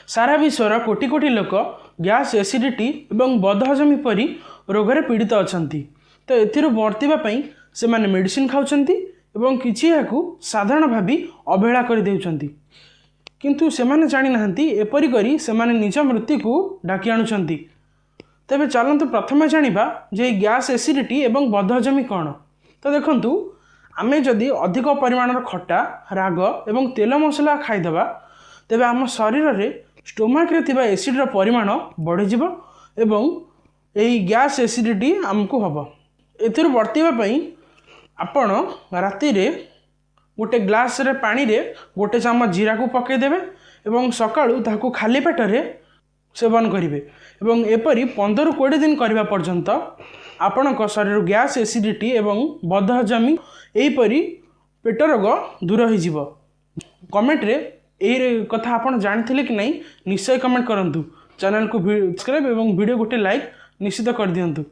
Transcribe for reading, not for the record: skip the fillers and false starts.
सारा विश्वर कोटी कोटी लोक गैस एसिडिटी एवं बदहजमी परी रोग रे पीड़ित अछंती। तो एथिरु बर्तिबा पई से माने मेडिसिन खाउछंती एवं किछि याकू साधारण भाबी अवहेला कर देउछंती, किंतु सेमाने जानि नाहंती एपरि करी सेमाने निज मृत्यु को डाकी आणुछंती। तेबे चलंतु प्रथमे जानिबा जे गैस एसिडिटी एवं बदहजमी कौन। तो देखंतु आमे जदि अधिक परिमाणर खट्टा राग एवं तेल मसला खाइदबा तेबे आम शरीर रे स्टोमाक रे थिबा एसिड परिमाण बढ़ी जिवो एवं एही गैस एसिडिटी आमको हबो। एथिरु बर्तिबा पई आपण राति रे गोटे ग्लास रे पानी रे गोटे चामच जीरा को पके देबे एवं सकाळु ताकू खाली पेट रे सेवन करिवे एवं एपरी 15-20 दिन करबा पर्यंत आपणक शरीर गैस एसिडिटी एवं बदहजमी एहीपरी पेट रोग दूर हो जिवो। कमेंट रे एही कथा आपण जानिथिले कि नहीं निश्चय कमेंट करंतु। चैनल को सब्सक्राइब एवं वीडियो गोटे लाइक निश्चित कर दियंतु।